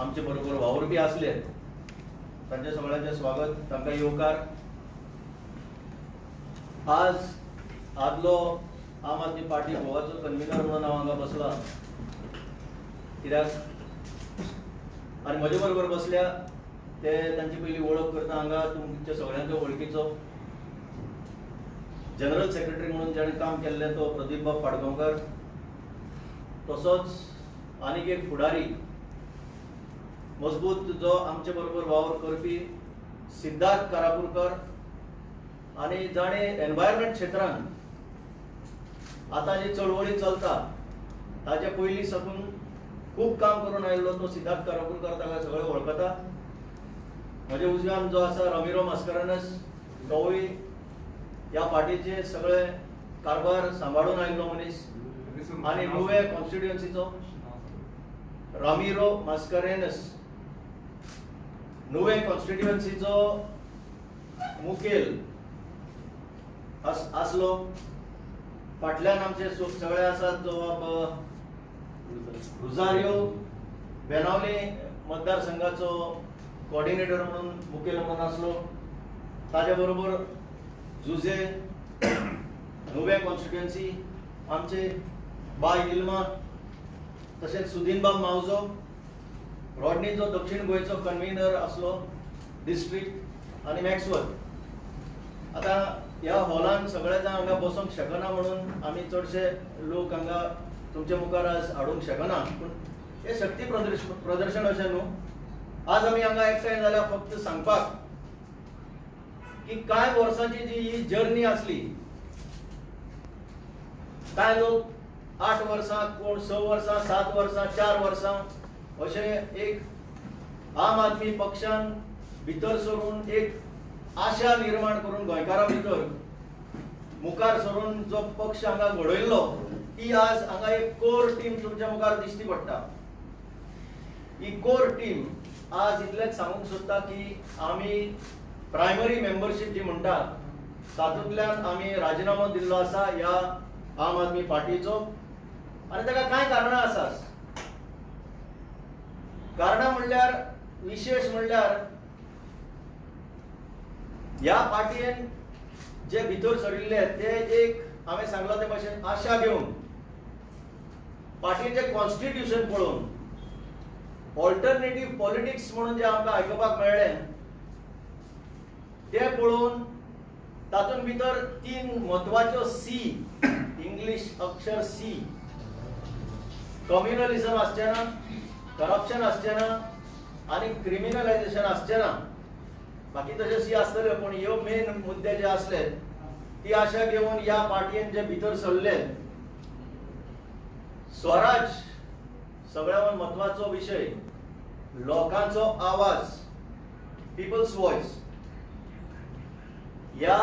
आमचे बरोबर वावर बी असले तांचे सगळ्यांचे स्वागत तांकां येवकार। आज आदलो आम आदमी पार्टी गोवाचो कन्व्हिनर म्हणून हांव हांगा बसला, कित्याक आनी म्हजे बरोबर बसल्या ते तांची पयली वळख करता। हांगा तुमच्या सगळ्यांचो वळखीचो जनरल सेक्रेटरी म्हणून जेणे काम केल्लें तो प्रदीप बाब पाडगांवकर, तसोच आनीक एक फुडारी मजबूत जो आमचे बरोबर वावर करपी सिद्धार्थ कारापुरकर, आनी जाणे एनवायरमेंट क्षेत्रांत आतां जी चळवळी चलता ताचे पयलीं साकून खूब काम करून आयिल्लो तो सिद्धार्थ कारापुरकर, ताका सगळे वळखता। म्हजे उजव्यान जो आसा रामिरो मास्कारेनस, तोवूय ह्या पार्टीचे सगळे कारभार सांबाळून आयिल्लो मनीस। आनी नुवे कॉन्स्टिट्युएन्सीचो रामिरो मास्कारेनस नुवे कॉन्स्टिट्युएन्सीचो मुखेल आसलो। फाटल्यान आमचे सगळे आसात जो रुजारियो बेनावली मतदारसंघाचो कोऑर्डिनेटर म्हणून मुखेल म्हणून आसलो। ताजे बरोबर जुजे नुवे कॉन्स्टिट्युएन्सी आमचे बाय इल्मा, तशेंच सुदीनबाब मावजो रॉडनीचो दक्षिण गोंयचो कन्व्हिनर आसलो डिस्ट्रिक्ट, आनी मॅक्सवेल। आतां ह्या हॉलान सगळे जाण हांगा बसूंक शकना म्हणून आमी चडशे लोक हांगा तुमच्या मुखार आज हाडूंक शकना, पूण हे शक्ती प्रदर्शन अशें न्हू। आज आमी हांगा एकठांय जाल्यार फक्त सांगपाक की कांय वर्सांची जी ही जर्नी आसली, कांय लोक 8 वर्सां, कोण 6 वर्सां, 7 वर्सां, 4 वर्सां अशे एक आम आदमी पक्षान भितर सरून एक आशा निर्माण करून गोंयकारां भितर मुखार सरून जो पक्ष हांगा घडयल्लो, ती आज हांगा एक कोर टीम तुमच्या मुखार दिश्टी पडटा। ही कोर टीम आज इतलेंच सांगूंक सोदता की आमी प्रायमरी मेंबरशीप जी म्हणटात तातूंतल्यान आमी राजिनामो दिल्लो आसा ह्या आम आदमी पार्टीचो, आनी ताका कांय कारणां आसात। कारणां म्हणल्यार विशेष म्हणल्यार ह्या पार्टयेन जे भितर सरिल्ले ते एक हांवें सांगला ते भाशेन आशा घेवन पार्टीचें कॉन्स्टिट्युशन पळोवन ऑल्टरनेटिव्ह पॉलिटिक्स म्हणून जे आमकां आयकुपाक मेळ्ळें ते पळोवन तातूंत भितर 3 म्हत्वाच्यो सी, इंग्लीश अक्षर सी, कम्युनलिझम आसचें ना, करप्शन आसचें ना, आनी क्रिमिनलायझेशन आसचें ना। बाकी तशें सी आसतल्यो, पूण ह्यो मेन मुद्दे जे आसले ती आशा घेवन ह्या पार्टयेन जे भितर सरले। स्वराज सगळ्यान म्हत्वाचो विशय, लोकांचो आवाज, पीपल्स वॉयस। ह्या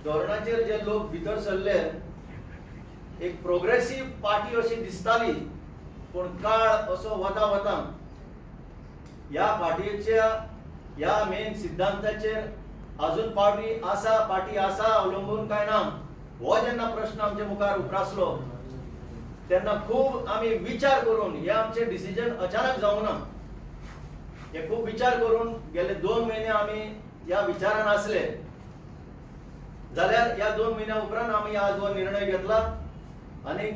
धोरणाचेर जे लोक भितर सरले, एक प्रोग्रेसिव्ह पार्टी अशी दिसताली, पूण काळ असो वता वता ह्या पार्टीच्या ह्या मेन सिद्धांताचेर अजून पार्टी आसा अवलंबून काय ना, हो जेन्ना प्रश्न आमच्या मुखार उप्रासलो तेन्ना खूब आमी विचार करून, हे आमचे डिसिजन अचानक जावंक ना, हे खूब विचार करून गेले 2 म्हयने आमी ह्या विचारान आसले। जाल्यार ह्या 2 म्हयन्या उपरांत आमी आज हो निर्णय घेतला आनी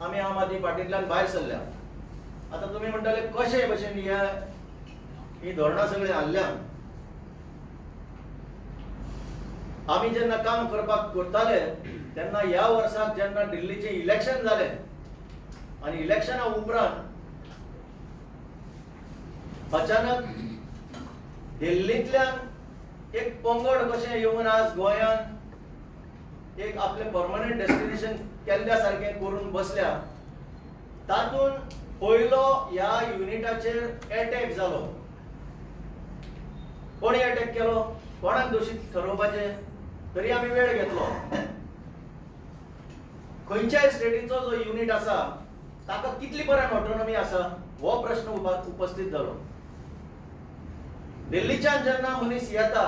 आमी आम आदमी पार्टींतल्यान भायर सरल्या। आतां तुमी म्हणटाले कशे भशेन ही धोरणां सगळी हाडल्या। आमी जेन्ना काम करपाक करताले तेन्ना ह्या वर्साक जेन्ना दिल्लीचे इलेक्शन जाले आनी इलेक्शना उपरांत अचानक दिल्लींतल्यान एक पंगड कशें येवन आज गोंयांत एक आपले परमनंट डेस्टिनेशन केल्ल्या सारकें करून बसल्या। तातूंत पयलो ह्या युनिटाचेर अटॅक जालो। कोणी अटॅक केलो, कोणाक दोशीत ठरोवपाचें, तरी आमी वेळ घेतलो। खंयच्याय स्टेटीचो जो युनिट आसा ताका कितली पर्यंत ऑटोनॉमी आसा हो प्रश्न उपस्थित जालो। दिल्लीच्यान जेन्ना मनीस येता,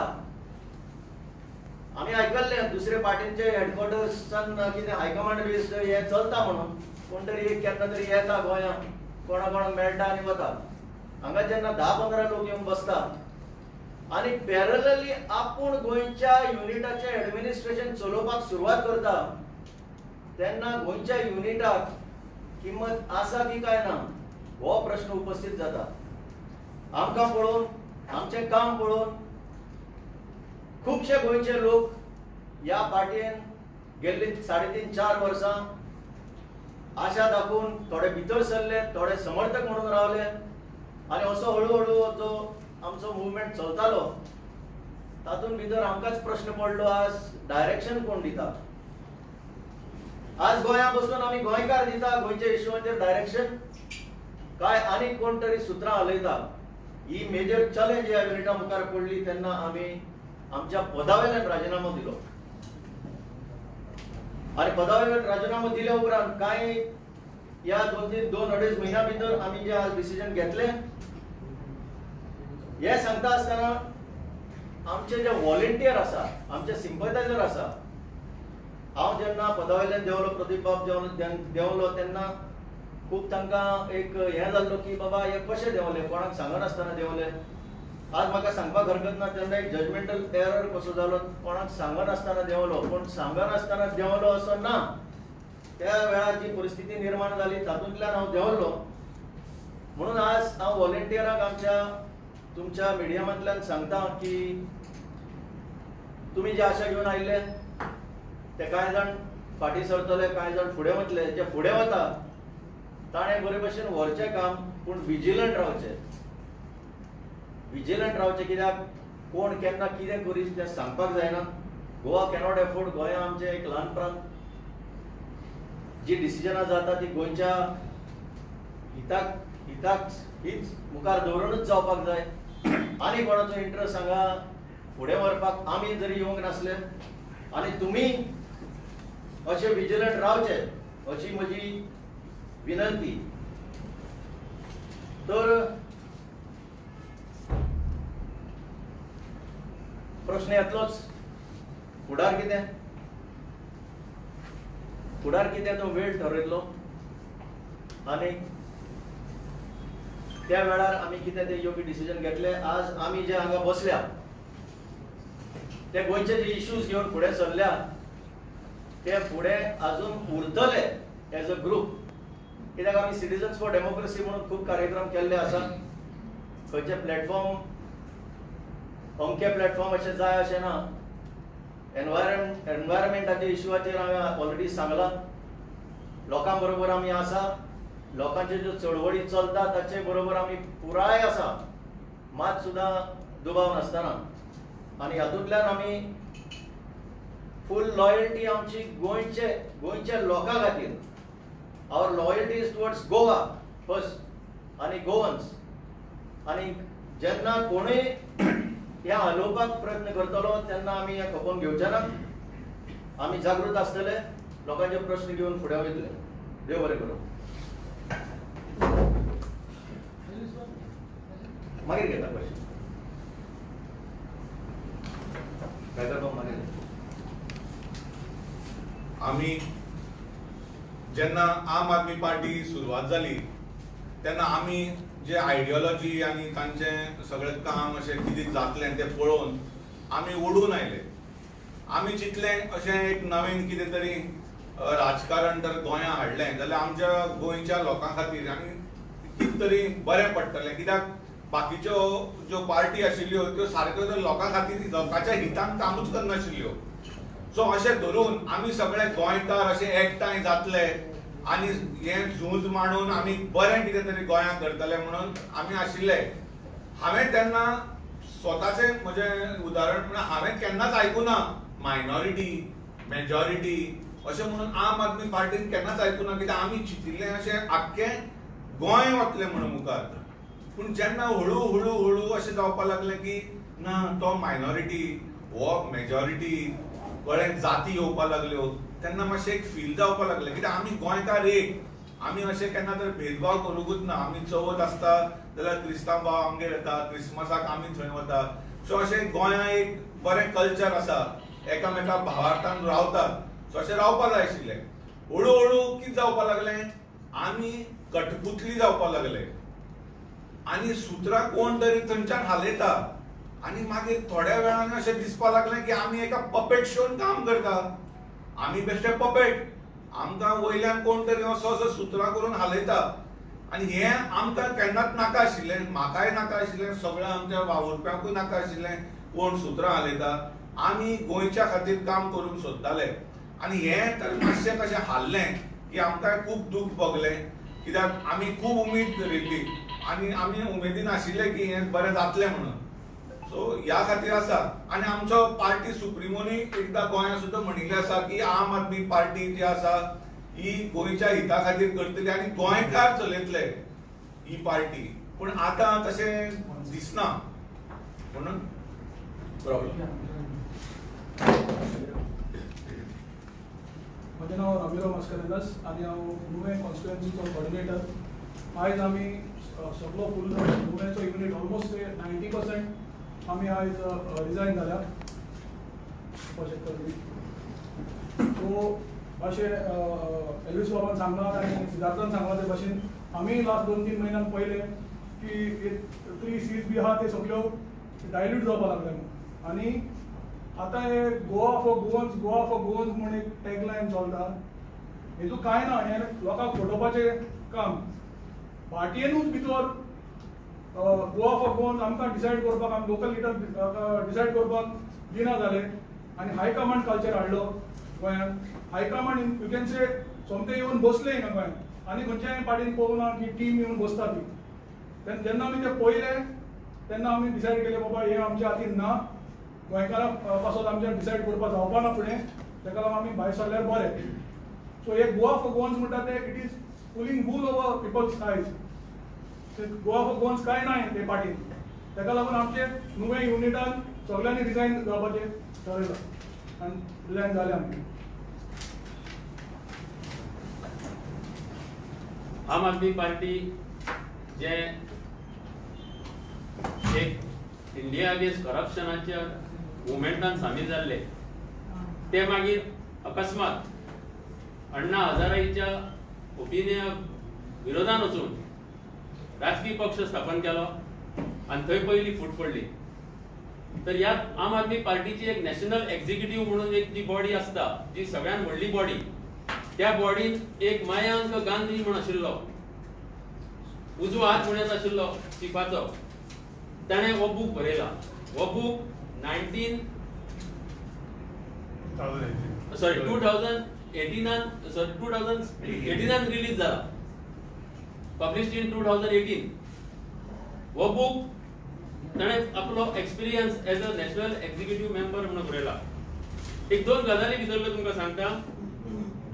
आमी आयकल्लें दुसरे पार्टींचे हेडक्वॉर्टर्सान कितें हायकमांड बी हें चलता म्हणून, कोण तरी एक केन्ना तरी येता गोंयांत, कोणा कोणाक मेळटा आनी वता। हांगा जेन्ना 10-15 लोक येवन बसता आणि पॅरलली आपूण गोंयच्या युनिटाचे ऍडमिनिस्ट्रेशन चलोवपाक सुरवात करता तेन्ना गोंयच्या युनिटाक किंमत आसा की काय ना हो प्रश्न उपस्थित जाता. आमकां पळोवन आमचें काम पळोवन खुबशे गोंयचे लोक ह्या पार्टयेन गेल्ली 3.5-4 वर्सां आशा दाखोवन थोडे भितर सरले, थोडे समर्थक म्हणून रावले आणि असो हळूहळू जो आमचो मुवमेंट चलतालो तातूंत भितर आमकांच प्रश्न पडलो आज डायरेक्शन कोण दिता. आज गोंया बसून आमी गोंयकार दिता गोंयच्या इश्यूचेर डायरेक्शन काय आनी कोण तरी सुत्रां हलयता. ही मेजर चॅलेंज ह्या युनिटा मुखार पडली तेन्ना आमी आमच्या पदावेल्यान राजिनामो दिलो आणि पदावेल्यान राजिनामो दिल्या उपरांत कांय या 2-2.5 म्हयन्या भितर आमी जे आज डिसिजन घेतले हे सांगता आसतना आमचे जे व्हॉलंटियर आसा आमचे सिंपथायझर आसा हांव जेन्ना पदावेल्यान देंवलो प्रदीप बाब देंवलो तेन्ना खूब तांकां एक हें जाल्लो की बाबा हे कशें देंवले कोणाक सांगनासतना देंवले. आज म्हाका सांगपाक हरकत ना तेन्ना एक जजमेंटल एरर कसो जालो कोणाक सांगनासतना देंवलो पूण सांगनासतना देंवलो असो ना. त्या वेळार जी परिस्थिती निर्माण जाली तातूंतल्यान हांव देंवल्लो म्हणून आज हांव व्हॉलंटियराक आमच्या तुमच्या मिडियमांतल्यान सांगता की तुमी जे आशा घेवन आयिल्ले ते कांय जाण फाटीं सरतले कांय जाण फुडें वतले. जे फुडें वता ताणें बरे भशेन व्हरचें काम पूण विजिलंट रावचें. विजिलंट रावचें कित्याक कोण केन्ना कितें करीत तें सांगपाक जायना. Goa cannot afford. गोंया आमचें एक ल्हान प्रांत. जी डिसिजनां जाता ती गोंयच्या हिताक हीच मुखार दवरूनच जावपाक जाय. आनी कोणाचो इंट्रस्ट हांगा फुडें व्हरपाक आमी जरी येवंक नासले आनी तुमी अशें विजिलंट रावचे अशी म्हजी विनंती. तर प्रश्न येतलोच फुडार कितें तो वेळ ठरयतलो आनी त्या वेळार आमी कितें ते योग्य डिसिजन घेतले. आज आमी जे हांगा बसल्या ते गोंयचे जे इश्यूज घेवन फुडें सरल्या ते फुडें अजून उरतले एज अ ग्रूप. कित्याक आमी सिटिझन्स फॉर डेमोक्रेसी म्हणून खूब कार्यक्रम केल्ले आसा. खंयचे प्लॅटफॉर्म अमके प्लॅटफॉर्म अशें जाय अशें ना. एनवायरमेंटाच्या इश्यूचेर हांवें ऑलरेडी सांगलां. लोकां बरोबर आमी आसा. लोकांच्यो ज्यो चळवळी चलता ताचे बरोबर आमी पुराय आसा मात सुद्दां दुबाव नासतना. आनी हातूंतल्यान आमी फूल लॉयल्टी आमची गोंयच्या लोकां खातीर. Our loyalty is towards Goa first आनी गोवन्स. आनी जेन्ना कोणूय ह्या हलोवपाक प्रयत्न करतलो तेन्ना आमी हें खपोवन घेवचे ना. आमी जागृत आसतले लोकांचे प्रश्न घेवन फुडें वयतले. देव बरें करूं. मागीर घेता क्वेश्चन. काय करपाक मागीर आमी जेन्ना आम आदमी पार्टी सुरवात जाली तेन्ना आमी जे आयडियोलॉजी आनी तांचें सगळें काम अशें कितें जातलें तें पळोवन आमी ओडून आयले. आमी चिंतलें अशें एक नवीन कितें तरी राजकारण जर गोंया हाडलें जाल्यार आमच्या गोंयच्या लोकां खातीर आनी कितें तरी बरें पडटलें. कित्याक बाकीच्यो ज्यो पार्टी आशिल्ल्यो त्यो सारक्यो तर लोकां खातीर लोकांच्या हितान कामूच करनाशिल्ल्यो. सो अशें धरून आमी सगळे गोंयकार अशे एकठांय जातले आनी हें झूज मांडून आमी बरें कितें तरी गोंयांत करतले म्हणून आमी आशिल्ले. हांवें तेन्ना स्वताचें म्हजें उदाहरण म्हणल्यार हांवें केन्नाच आयकुना मायनॉरिटी मेजॉरिटी अशें म्हणून आम आदमी पार्टीन केन्नाच आयकुना. कित्याक आमी चिंतिल्लें अशें आख्खें गोंय वतलें म्हणून मुखार. पूण जेन्ना हळू हळू हळू अशें जावपाक लागलें की ना तो मायनॉरिटी हो मेजॉरिटी कळ्ळें जाती येवपाक लागल्यो तेन्ना मातशें एक फील जावपाक लागलें. कित्याक आमी गोंयकार एक आमी अशें केन्ना तर भेदभाव करूंकूच ना. आमी चवथ आसता जाल्यार क्रिस्तांव भाव आमगेर येता, क्रिस्मसाक आमी थंय वता. सो अशें गोंयांत एक बरें कल्चर आसा, एकामेका भावार्थान रावतात. सो अशें रावपाक जाय आशिल्लें. हळू हळू कितें जावपाक लागलें आमी कठपुतली जावपाक लागले. आनी सुत्रां कोण तरी थंयच्यान हालयता आनी मागीर थोड्या वेळान अशें दिसपाक लागलें की आमी एका पपेट शोन काम करता. आमी बेश्टे पपेट. आमकां वयल्यान कोण तरी असो सुत्रां करून हालयता आनी हें आमकां केन्नाच नाका आशिल्लें. म्हाकाय नाका आशिल्लें, सगळ्या आमच्या वावुरप्यांकूय नाका आशिल्लें कोण सुत्रां हालयता. आमी गोंयच्या खातीर काम करूंक सोदताले आनी हें तर मातशें कशें हाल्लें की आमकां खूब दूख भोगलें. कित्याक आमी खूब उमेद धरिल्ली आनी आमी उमेदीन आशिल्ले की हें बरें जातलें म्हणून. सो ह्या खातीर आसा. आनी आमचो पार्टी सुप्रिमोनी एकदां गोंयांत सुद्दां म्हणिल्लें आसा की आम आदमी पार्टी जी आसा ही गोंयच्या हिता खातीर करतली आनी गोंयकार चलयतले ही पार्टी. पूण आतां तशें दिसना म्हणून प्रॉब्लेम. म्हजें नांव रामिराव मास्कारेन्हस आनी हांव नुवें कॉन्स्टिट्युएन्सीचो कॉर्डिनेटर. आयज आमी सगळो फूल नुवेंचो युनिट ऑलमोस्ट 90% आमी आयज रिजायन जाल्या. सो अशें एल्वीस बाबान सांगला आनी सिद्धार्थान सांगला ते भाशेन आमी लास्ट 2-3 म्हयन्यान पयले की 3 सीज बी आहा ते सगळ्यो डायल्यूट जावपाक लागले म्हणून. आनी आतां हे गोवा फॉर गोवन्स म्हूण एक टॅगलायन चलता. हेतू कांय ना, हें लोकांक फटोवपाचें काम. पार्टयेनूच भितर गोवा फॉर गोवन्स आमकां डिसायड करपाक, आमी लोकल लिडर डिसायड करपाक दिना जाले आनी हायकमांड कल्चर हाडलो गोंयांत. हायकमांड यू कॅन से सोमते येवन बसले हिंगा गोंयांत आनी खंयच्याय पार्टीन पळोवना की टीम येवन बसता ती. जेन्ना आमी ते पळयले तेन्ना आमी डिसायड केलें बाबा हें आमच्या हातीन ना. गोंयकारां पासत आमच्यान डिसायड करपाक जावपा ना फुडें, ताका लागून आमी भायर सरल्यार बरें. सो हे गोवा फॉर गोवन्स म्हणटा ते it is pulling wool over peoples eyes. Goa for Goans कांय ना ते पार्टीन. ताका लागून आमचे नुवें युनिटान सगळ्यांनी रिजायन जावपाचें ठरयलां आनी रिजायन जाले आमी. आम आदमी पार्टी जे एक इंडिया अगेन्स्ट करप्शनाच्या मुवमेंटान सामील जाल्ले ते मागीर अकस्मात अण्णा हजारेच्या ओपिनिया विरोधान वचून राजकीय पक्ष स्थापन केलो आनी थंय पयली फूट पडली. तर ह्या आम आदमी पार्टीची एक नॅशनल एक्झिक्युटिव्ह म्हणून एक जी बॉडी आसता, जी सगळ्यात व्हडली बॉडी, त्या बॉडीन एक मयांक गांधी म्हण आशिल्लो, उजवो हात म्हणून येत आशिल्लो चिफाचो. ताणें हो बूक बरयला. हो बूक 2018 रिलीज जाला, पब्लिश्ड इन 2018. हो बूक ताणें आपलो experience as a national executive member म्हणून बरयला. एक 2 गजाली भितरल्यो तुमकां सांगता.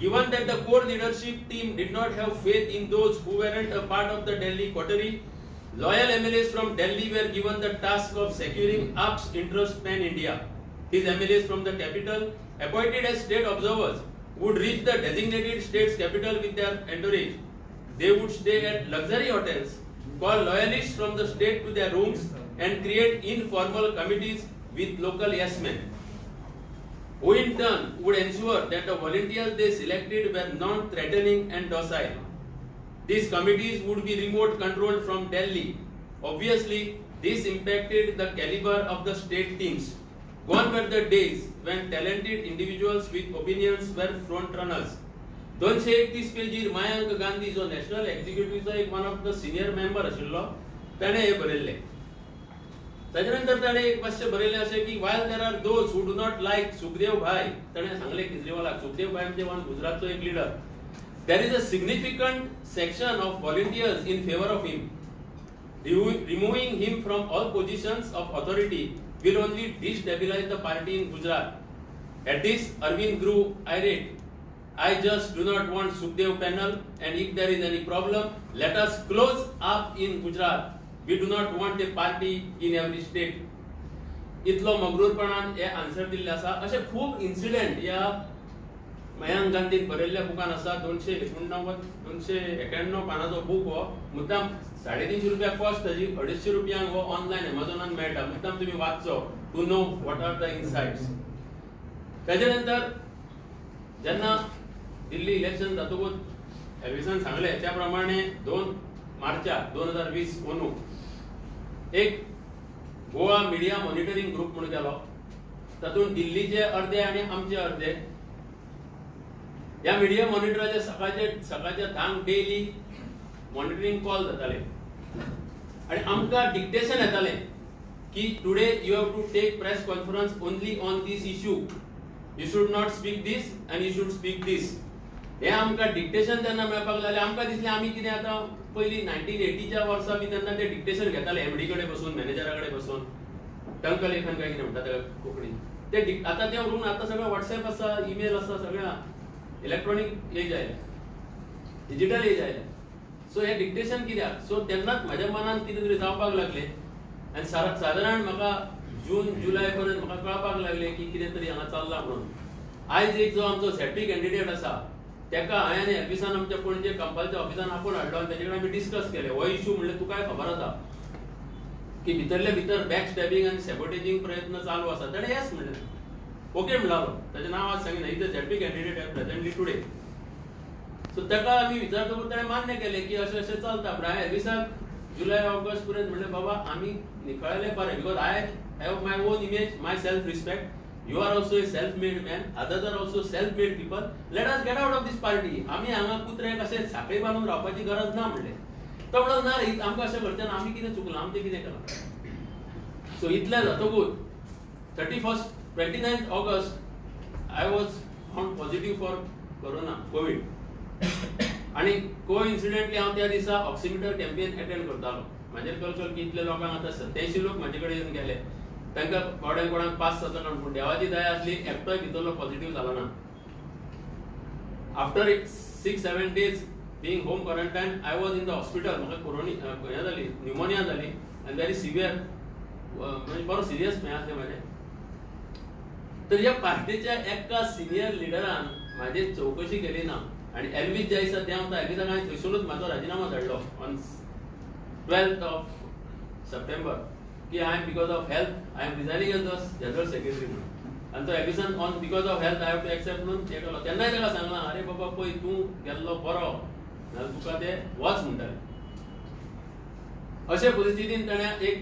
Given that the core leadership team did not have faith in those who weren't a part of the Delhi coterie, loyal MLAs from Delhi were given the task of securing AAP's interest pan-India. These MLAs from the capital, appointed as state observers, would reach the designated state's capital with their entourage. They would stay at luxury hotels, call loyalists from the state to their rooms, and create informal committees with local yes men, who in turn would ensure that the volunteers they selected were non-threatening and docile. These committees would be remote controlled from Delhi. Obviously, this impacted the caliber of the state teams. Gone were the days when talented individuals with opinions were front runners. 231 पेजीर Mayank Gandhi जो national एक्झिक्युटिव्हचो एक one of the senior member आशिल्लो, ताणें हे बरयल्लें. त्याच्यानंतर ताणें एक मातशें बरयलें अशें की while there are those who do not like Sukhdev भाई, ताणें सांगलें केजरीवालाक, सुखदेव भाई म्हणजे वन गुजरातचो एक leader, there is a significant section of volunteers in favor of him. Removing him from all positions of authority will only destabilize the party in Gujarat. At this, Arvind grew irate. I just do not want Sukhdev panel, and if there is any problem, let us close up in Gujarat. We do not want a party in every state. इतलो मगरूरपणान हे answer दिल्ले आसा. अशे खूब incident ह्या Mayank Gandhian बरयल्ल्या बुकान आसा. 291 पानाचो बूक हो. मुद्दाम 350 रुपया कॉस्ट ताजी, 250 रुपयांक हो ऑनलायन एमेझॉनान मेळटा. मुद्दाम तुम्ही वाचचो to know what are the insights. ताजे नंतर जेन्ना दिल्ली इलेक्शन जातकूच एल्विसान सांगले त्या प्रमाणे 2 मार्चाक 2020 अंदू एक गोवा मिडिया मॉनिटरिंग ग्रुप म्हणून केलो. तातूंत दिल्लीचे अर्दे आणि आमचे अर्दे. ह्या मिडिया मॉनिटराचे सकाळचे 10 डेली मॉनिटरिंग कॉल जाताले आणि आमकां डिक्टेशन येताले की today you have to take press conference only on this issue. You should not speak this and you should speak this. हे आमकां डिक्टेशन तेन्ना मेळपाक लागले. आमकां दिसलें आमी कितें आतां पयलीं 1980च्या वर्सा बी तेन्ना ते डिक्टेशन घेताले एमडी कडेन बसून मॅनेजरा कडेन बसून टंकलेखन काय कितें म्हणटा ताका कोंकणीन ते आतां ते व्हरून आतां सगळें WhatsApp आसा ईमेल आसा सगळें इलेक्ट्रॉनिक एज आयलें डिजिटल एज आयलें. सो हे डिक्टेशन कित्याक. सो तेन्नाच म्हाज्या मनान कितें तरी जावपाक लागलें आनी सादारण म्हाका जून जुलय पर्यंत म्हाका कळपाक लागलें की कितें तरी हांगा चल्लां म्हणून. आयज एक जो आमचो झॅपी कॅन्डिडेट आसा तेका हांवें आनी एलबीसान आमच्या पणजे कंपनीच्या ऑफिसान आपूण हाडलो आनी तेजे कडेन आमी डिस्कस केलें. हो इश्यू म्हणल्यार तुका खबर आसा की भितरले भितर बॅक स्टॅबिंग आनी सॅबोटेजिंग प्रयत्न चालू आसा. ताणें येस म्हणलें. ओके म्हणलो. ताचें नांव आज सांगिना. Is the zappy candidate at presently today. So ताका आमी विचारतकूच ताणें मान्य केलें की अशें अशें चलता. पूण हांवें एलबीसाक जुलय ऑगस्ट पर्यंत म्हणलें बाबा आमी निखळ्ळें बरें because I have my on image my self respect. You are also a self-made man. Others are also self-made people. Let us get out of this party. आमी हांगा कुत्र्याक अशें साखळी बांदून रावपाची गरज ना म्हणलें. तो म्हणलो ना रे आमकां अशें करचें ना. आमी कितें चुकलां आमचें कितें केलां. सो इतलें जातकूच 29th August I was found positive for corona Covid. आनी कोइन्सिडेंटली हांव त्या दिसा ऑक्सिमीटर कॅम्पेन अटेंड करतालो. म्हाजेर कळकळ की इतले लोकांक आतां 87 लोक म्हाजे कडेन येवन गेले. तांकां कोणाक 5-7 जाणांक पूण देवाची दया आसली एकटोय भितरलो पॉझिटिव्ह जालो ना. After 6-7 days being home quarantine I was in the hospital. म्हाका हें जाली न्युमोनिया जाली आनी व्हेरी सिवियर म्हणजे बरो सिरियस हें आसलें म्हाजें. तर ह्या पार्टीच्या एका सिनियर लिडरान म्हाजी चवकशी केली ना आनी एल्वीस जे आसा तें हांव एल्वीसाक हांवें थंयसरूच म्हाजो राजिनामा धाडलो ऑन 12th of September की I am because of health I am resigning as the general secretary म्हणून. आनी तो एल्वीसान on because of health I have to accept म्हणून हें केलो. तेन्नाय ताका सांगलां अरे बाबा पळय तूं गेल्लो बरो नाजाल्यार तुका ते वच म्हणटाले. अशे परिस्थितीन ताणें एक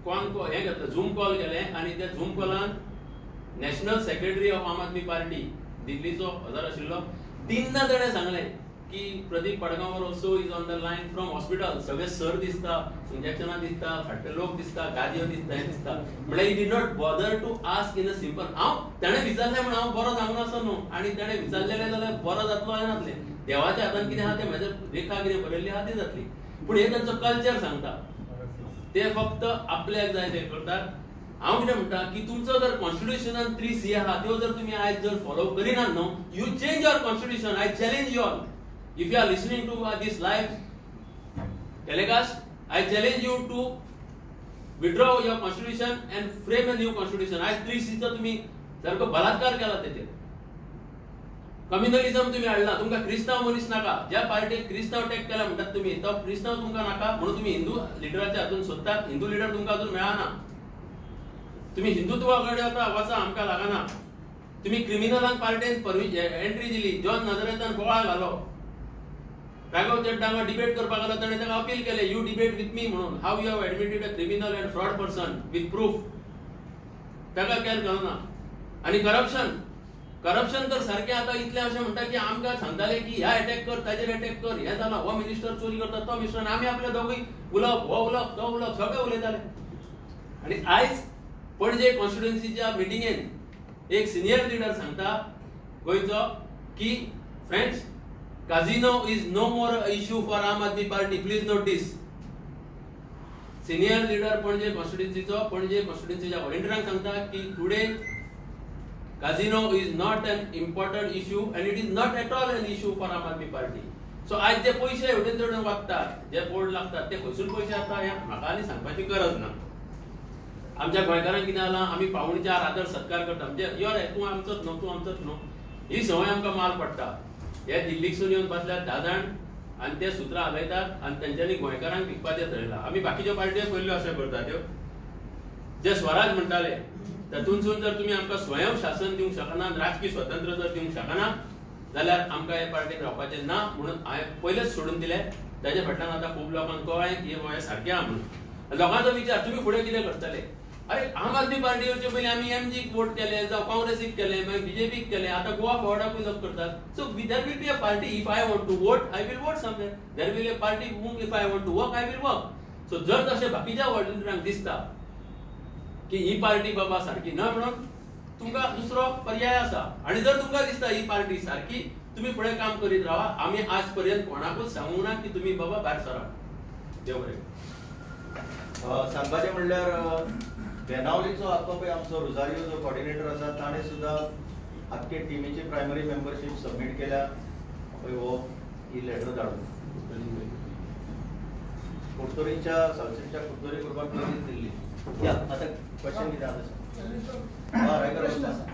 हें घेतलें झूम कॉल केलें आनी त्या झूम कॉलान नॅशनल सेक्रेटरी ऑफ आम आदमी पार्टी दिल्लीचो हजर आशिल्लो. तेन्ना ताणें सांगलें की Pradeep Padgaonkar also is on the line from hospital. सगळे सर दिसता इंजेक्शनां दिसता फाटले लोक दिसता गादयो दिसता हें दिसता. म्हणल्यार he did not bother to ask in a simple. ताणें विचारलें म्हणून हांव बरो जावंक आसा न्हू आनी ताणें विचारलेलें जाल्यार बरो जातलो आनी नासलें. देवाच्या हातान कितें आहा तें म्हाज्या रेखा कितें बरयल्ली आहा ती जातली. पूण हे तांचो कल्चर सांगता ते फक्त आपल्याक जाय ते करतात. हांव कितें म्हणटा की तुमचो जर कॉन्स्टिट्युशनान 3 C आहा त्यो जर तुमी आयज जर फॉलो करिनात न्हू you change your constitution. I challenge you all. If you are listening to this live telecast, I challenge you to withdraw your constitution and frame a new constitution. आज 3 C चा तुम्ही सारको बलात्कार केला तेचेर. कम्युनलिझम तुम्ही हाडला. तुमकां क्रिस्तांव मनीस नाका. ज्या पार्टीक क्रिस्तांव टॅग केला म्हणटात तुम्ही तो क्रिस्तांव तुमकां नाका म्हणून तुम्ही हिंदू लिडराच्या हातून सोदतात. हिंदू लिडर तुमकां अजून मेळना. तुम्ही हिंदुत्वा कडेन आतां वचा आमकां लागना. तुम्ही क्रिमिनलांक पार्टेन एंट्री दिली. जॉन नाझारेथान बोवाळ घालो. राघव चड्डांगा डिबेट करपाक लागलो. ताणें ताका अपील केलें यू डिबेट विथ मी म्हणून. How you have admitted a criminal and fraud person with proof. ताका केर कळना. आनी करप्शन तर सारकें आतां इतलें अशें म्हणटा की आमकां सांगताले की ह्या अटॅक कर ताजेर अटॅक कर हें जालां हो मिनिस्टर चोरी करता तो मिनिस्टर आमी आपले दोगूय उलोवप हो उलोवप तो उलोवप सगळे उलयताले. आनी आयज पणजे कॉन्स्टिट्युएन्सीच्या मिटिंगेन एक सिनियर लिडर सांगता गोंयचो की friends Casino is no more an issue for Aam Aadmi Party. Please note this. Senior leader पणजे कॉन्स्टिट्युएन्सीच्या व्हॉलंटियरांक सांगता की today casino is not an important issue and it is not at all an issue for Aam Aadmi Party. So आज जे पैसे हेवटेन तेवटेन वागतात जे बोर्ड लागतात ते खंयसून पैसे आता हे म्हाका आनी सांगपाची गरज ना. आमच्या गोंयकारांक कितें जालां आमी पावणेचार आदर सत्कार करता म्हणजे योर तूं आमचोच न्हू तूं आमचोच न्हू ही संवय आमकां माल पडटा. हे दिल्लीकसून येवन बसल्यात 10 जाण आनी ते सुत्रां हालयतात आनी तेंच्यांनी गोंयकारांक विकपाचें थरयलां. आमी बाकीच्यो पार्ट्यो पयल्यो अशें करतात त्यो जे स्वराज म्हणटाले तातूंतसून जर तुमी आमकां स्वयं शासन दिवंक शकना राजकीय स्वतंत्र जर दिवंक शकना जाल्यार आमकां हे पार्टीन रावपाचें ना म्हणून हांवें पयलेच सोडून दिलें. ताचे फाटल्यान आतां खूब लोकांक कळ्ळें की हे सारकें आहा म्हणून. लोकांचो विचार तुम्ही फुडें कितें करतले अरे आम आदमी पार्टीवरचे पयलीं आमी एमजीक वोट केले जावं काँग्रेसीक केले मागीर बीजेपीक केले आतां गोवा फॉर्वर्डाकूय लोक करतात so there will be a party if I want to vote I will vote somewhere there will a party if I want to work I will work so जर तशें बाकीच्या वॉलंटियरांक दिसता की ही पार्टी बाबा सारकी ना म्हणून तुमकां दुसरो पर्याय आसा आणि जर तुमकां दिसता ही पार्टी सारकी तुम्ही फुडें काम करीत रावा आमी आज पर्यंत कोणाकूच सांगूंक ना की तुम्ही बाबा भायर सरा देव बरें सांगपाचें म्हणल्यार बेनावलीचो आख्खो पळय आमचो रोजारियो जो कॉर्डिनेटर आसा ताणें सुद्दां आख्खे टिमीची प्रायमरी मेंबरशीप सबमीट केल्या पळय हो ही लेटर धाडून कुडतोरीच्या सालसेटच्या कुडतोरी ग्रुपाक नोटीस दिल्ली आतां क्वेश्चन कितें आसा प्रश्न आसा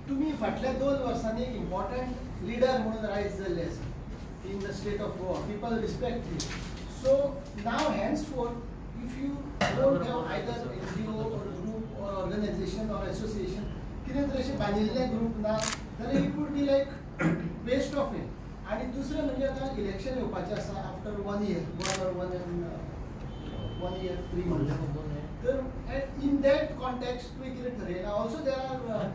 तुम्ही फाटल्या 2 वर्सांनी इम्पॉर्टंट लीडर म्हणून रायज जाल्ले आसा in the state of Goa people respect you so now henceforth if you don't have either NGO or group or organization or association कितें तरी अशें बांदिल्ले ग्रुप ना जाल्यार it would be like waste of it आणि दुसरें म्हणजे आतां इलेक्शन येवपाचें आसा आफ्टर 1 year 1 year 3 months तर in that context तुवें कितें ठरयलां also there are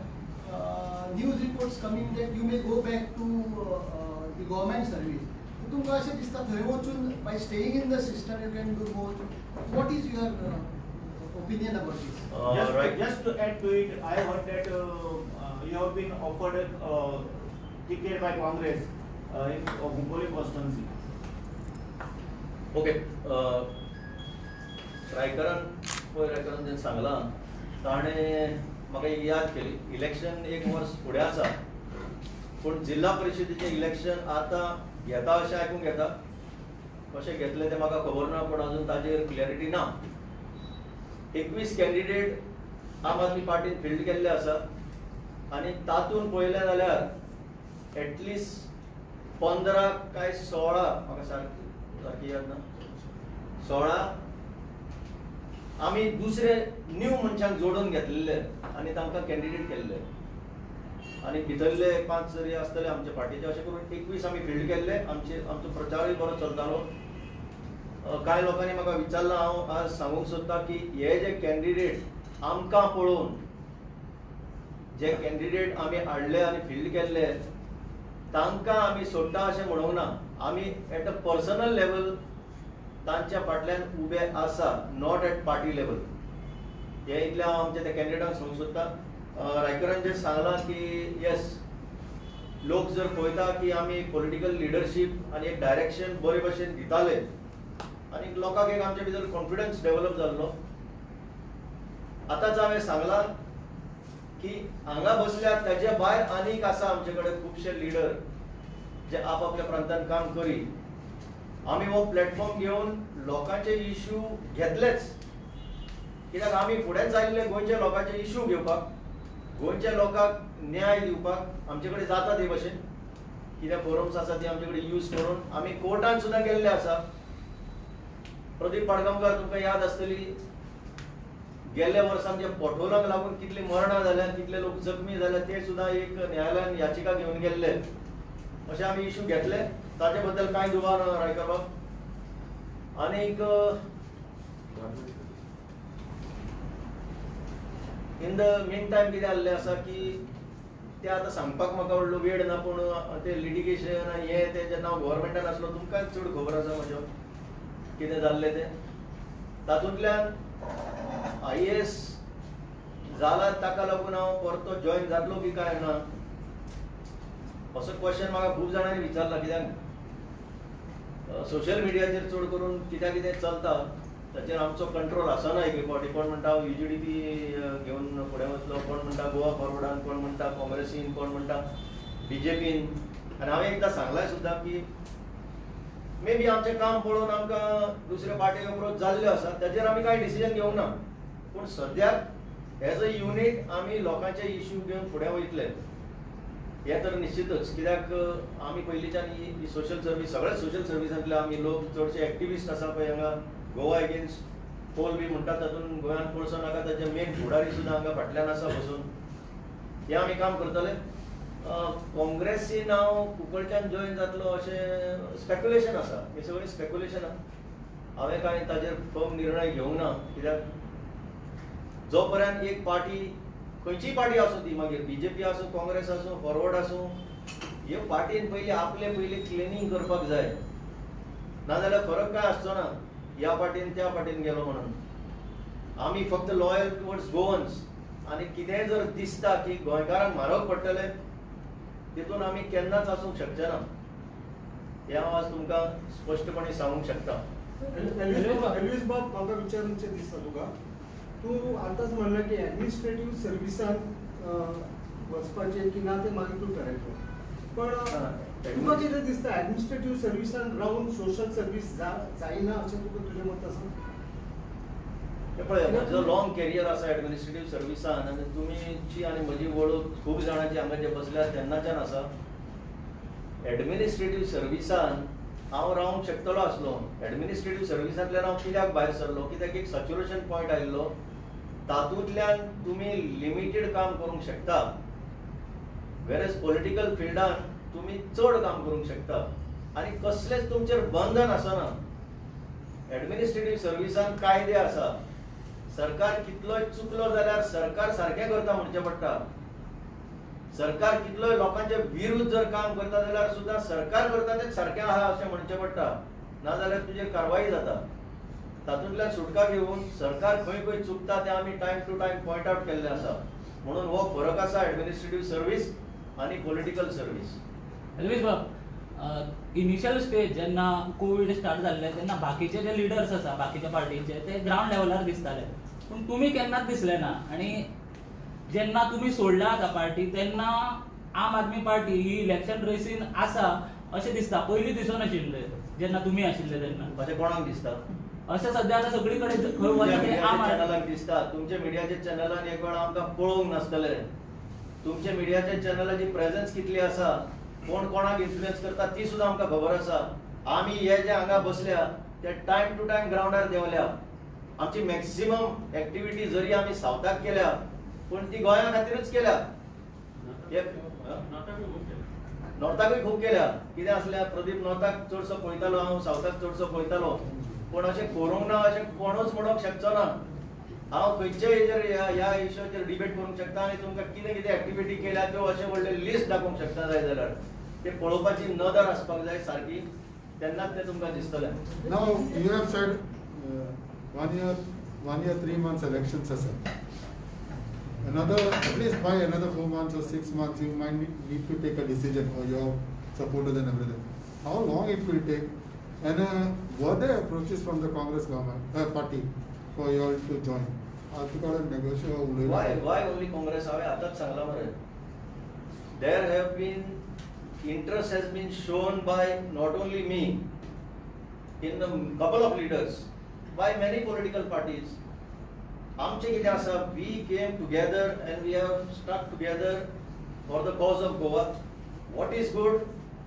news reports coming that you may go back to the government service तुमकां अशें दिसता थंय वचून by staying in the system you can do more what is your opinion about this Just to add to it, I heard that you have been offered a ticket by Congress in Humpoli constituency. Okay रायकरान पळय रायकरान जेन्ना सांगलां ताणें म्हाका एक याद केली इलेक्शन 1 वर्स फुडें आसा पूण जिल्हा परिशदेचें इलेक्शन आतां घेता अशें आयकूंक येता कशें घेतलें तें म्हाका खबर ना पूण अजून ताजेर क्लॅरिटी ना 21 कॅन्डिडेट आम आदमी पार्टीन फिल्ड केल्ले आसा आनी तातूंत पळयलें जाल्यार एटलिस्ट 15 काय 16 म्हाका सारकी याद ना 16 आमी दुसरे न्यू मनशांक जोडून घेतलेले आनी तांकां कॅन्डिडेट केल्ले आनी भितरले 5 जरी आसतले आमचे पार्टीचे अशें करून 21 आमी फिल्ड केल्ले आमचो प्रचारूय बरो चलतालो कांय लोकांनी म्हाका विचारलां हांव आज सांगूंक सोदतां की हे जे कॅन्डिडेट आमकां पळोवन जे कॅन्डिडेट आमी हाडले आनी फिल्ड केल्ले तांकां आमी सोडटा अशें म्हणूंक ना आमी एट अ पर्सनल लेवल तांच्या फाटल्यान उबे आसा नॉट एट पार्टी लेवल हे इतलें हांव आमच्या त्या कॅन्डिडेटांक सांगूंक सोदतां रायकरान जें सांगलां की येस लोक जर पळयता की आमी पॉलिटिकल लिडरशीप आनी एक डायरेक्शन बरे भशेन दिताले आनी लोकांक एक आमचे भितर कॉन्फिडन्स डेव्हलप जाल्लो आतांच हांवें सांगलां की हांगा बसल्यात ताचे भायर आनीक आसा आमचे कडेन खुबशे लिडर जे आपापल्या प्रांतांत काम करी आमी हो प्लॅटफॉर्म घेवन लोकांचे इश्यू घेतलेच कित्याक आमी फुडेंच आयिल्ले गोंयच्या लोकांचे इश्यू घेवपाक गोंयच्या लोकांक न्याय दिवपाक आमचे कडेन जाता ते भशेन कितें फोरम्स आसा ती आमचे कडेन यूज करून आमी कोर्टान सुद्दां गेल्ले आसा प्रदीप पाडगांवकार तुमकां याद आसतली गेल्ल्या वर्सान जे पोटोलांक लागून कितली मरणां जाल्यात कितले लोक जखमी जाल्यात ते सुद्दां एक न्यायालयान याचिका घेवन गेल्ले अशे आमी इश्यू घेतले ताचे बद्दल कांय दुबाव ना रायकर बाब आनीक इन द मीन टायम कितें जाल्लें आसा की ते आतां सांगपाक म्हाका व्हडलो वेळ ना पूण ते लिटिगेशन हे ते जेन्ना हांव गव्हर्मेंटान आसलो तुमकां चड खबर आसा म्हज्यो कितें जाल्लें तें तातूंतल्यान IAS जाला ताका लागून हांव परतो जॉयन जातलो की काय ना असो क्वेश्चन म्हाका खूब जाणांनी विचारला कित्याक सोशल मिडियाचेर चड करून कित्याक कितें चलता ताचेर आमचो कंट्रोल आसना एक फावटी कोण म्हणटा UGDP घेवन फुडें वचलो कोण म्हणटा गोवा फॉरवर्डान कोण म्हणटा काँग्रेसीन कोण म्हणटा BJPन आनी हांवें एकदां सांगलां सुद्दां की मे बी आमचें काम पळोवन आमकां दुसऱ्या पार्टीक अप्रोच जाल्ल्यो आसा ताचेर आमी कांय डिसिजन घेवंक ना पूण सद्याक एज अ युनीट आमी लोकांचे इश्यू घेवन फुडें वयतले हे तर निश्चितच कित्याक आमी पयलींच्यान ही सोशल सर्वीस सगळ्याच सोशल सर्विसांतले आमी लोक चडशे एक्टिविस्ट आसा पळय हांगा गोवा एगेन्स्ट पोल बी म्हणटात तातूंत गोंयांत पळसो नाका ताचे मेन फुडारी सुद्दां हांगा फाटल्यान आसा बसून हे आमी काम करतले काँग्रेसीन हांव कुंकळच्यान जॉयन जातलो अशें स्पेक्युलेशन आसा हे सगळें स्पेक्युलेशन आसा हांवें कांय ताजेर फर्म निर्णय घेवंक ना, कित्याक जो पर्यंत एक पार्टी, खंयचीय पार्टी आसूं ती मागीर BJP आसूं, काँग्रेस आसूं, फॉरवर्ड आसूं, ह्यो पार्टीन पयलीं क्लिनिंग करपाक जाय, नाजाल्यार फरक काय आसचो ना ह्या पार्टीन त्या पार्टीन गेलो म्हणून. आमी फक्त लॉयल टुवर्ड्स गोवन्स, आनी कितेंय जर दिसता की गोंयकारांक म्हारग पडटलें, तितून आमी केन्नाच आसूंक शकचे ना. हें हांव आज तुमकां स्पश्टपणे सांगूंक शकता. एल्विस बाब, म्हाका विचारूंचे दिसता तुका, तूं आतांच म्हणलें की ऍडमिनिस्ट्रेटिव्ह सर्विसान वचपाचें की ना तें मागीर तूं थारायतलो. पण तुका कितें दिसता ऍडमिनिस्ट्रेटिव्ह सर्विसान रावन सोशल सर्विस जायना अशें तुका तुजें मत आसा? पळय, म्हजो लॉंग कॅरियर आसा एडमिनिस्ट्रेटिव्ह सर्विसान, आनी तुमीची आनी म्हजी वळख खूब जाणांची हांगा जे बसल्यात तेन्नाच्यान आसा. एडमिनिस्ट्रेटिव्ह सर्विसान हांव रावंक शकतलो आसलो. एडमिनिस्ट्रेटिव्ह सर्विसांतल्यान हांव कित्याक भायर सरलो, कित्याक एक सॅच्युरेशन पॉयंट आयिल्लो. तातूंतल्यान तुमी लिमिटेड काम करूंक शकता, वेरएज पॉलिटिकल फिल्डान तुमी चड काम करूंक शकता आनी कसलेंच तुमचेर बंधन आसना. एडमिनिस्ट्रेटिव्ह सर्विसान कायदे आसा. सरकार कितलोय चुकलो जाल्यार सरकार सारकें करता म्हणचें पडटा. सरकार कितलोय लोकांच्या विरुद्ध जर काम करता जाल्यार सुद्दां सरकार करता तें सारकें आहा अशें म्हणचें पडटा, नाजाल्यार तुजेर कारवाई जाता. तातूंतल्यान सुटका घेवन सरकार खंय खंय चुकता तें आमी time to time point out केल्लें आसा. म्हणून हो फरक आसा एडमिनिस्ट्रेटिव्ह सर्वीस आनी पॉलिटिकल सर्वीस. एल्विस बाब, इनिशियल स्टेज जेन्ना कोविड स्टार्ट जाल्लें तेन्ना बाकीचे जे लिडर्स आसा बाकीच्या पार्टीचे ते ग्राउंड लेवलार दिसताले, पूण तुमी केन्नाच दिसले ना. आनी जेन्ना तुमी सोडला आतां पार्टी तेन्ना आम आदमी पार्टी ही इलेक्शन रेसीन आसा अशें दिसता. पयलीं दिसूं नाशिल्लें जेन्ना तुमी आशिल्ले तेन्ना. अशें कोणाक दिसता? अशें सद्या आतां सगळी कडेन खंय वता ते आम आदमी. चॅनलाक दिसता. तुमच्या मिडियाच्या चॅनलान एक वेळ आमकां पळोवंक नासतलें. तुमच्या मिडियाच्या चॅनलाची प्रेझन्स कितली आसा, कोण कोणाक इन्फ्लुएन्स करता ती सुद्दां आमकां खबर आसा. आमी हे जे हांगा बसल्या ते टायम टू टायम ग्राउंडार देंवल्या. आमची मॅक्सिमम एक्टिविटी जरी आमी सावथाक केल्या पूण ती गोंया खातीरूच केल्या. नॉर्थाकूय खूब केल्या. कितें आसल्या, प्रदीप नॉर्थाक चडसो पळयतालो, हांव सावथाक चडसो पळयतालो, पूण अशें करूंक ना अशें कोणूच म्हणूंक शकचो ना. हांव खंयच्याय हेजेर ह्या इश्यूचेर डिबेट करूंक शकता आनी तुमकां कितें कितें एक्टिविटी केल्या त्यो अशें व्हडलें लिस्ट दाखोवंक शकता. जाय जाल्यार ते पळोवपाची नदर आसपाक जाय सारकी, तेन्नाच तें तुमकां दिसतलें. Now you have said 1 year 3 months elections are set. Another, at least by another 4 months or 6 months, you might need to take a decision for your supporters and everything. How long it will take? And were there approaches from the Congress government party for you all to join? Why only Congress? हांवें आतांच सांगला मरे. There have been interest has been shown by not only me, in a couple of leaders, by many political parties. आमचे कितें आसा, we came together and we have stuck together for the cause of Goa. What is good,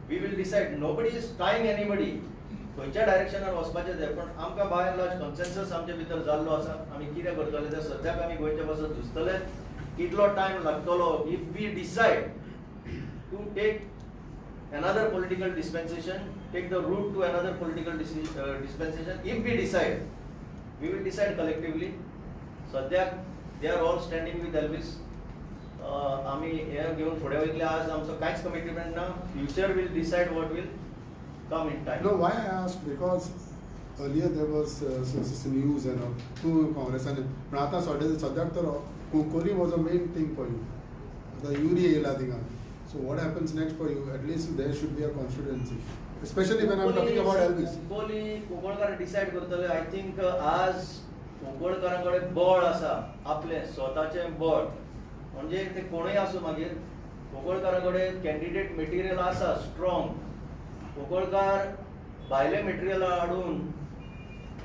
we will decide. Nobody is tying anybody. खंयच्या डायरेक्शनार वचपाचें तें, पण आमकां bye end large consensus आमचे भितर जाल्लो आसा. आमी कितें करतले तें सद्याक आमी गोंयच्या पासून झुजतले. कितलो टायम लागतलो, if we decide to take another political dispensation, take the route to another political dispensation. If we decide, we will decide collectively. Sadyak, they are all standing with Elvis. आमी हे घेवन फुडें वयतले. आज आमचो कांयच कमिटमेंट ना. Future will decide what will come in time. No, why I asked, because earlier there was news and all to Congress and Pranata Sadyak Taro Konkoli was a main thing for you. The UDA Eladinga. So what happens next for you? At least there should be a constituency, especially when I'm talking about Elvis. Konkani कोंकणकार decide करतले. I think आज कोंकणकारांकडे बळ आसा, आपले स्वताचें बळ. म्हणजे ते कोणूय आसूं मागीर कोंकणकारांकडे कॅन्डिडेट मटेरियल आसा स्ट्रॉंग. कोंकणकार भायले मटेरियल हाडून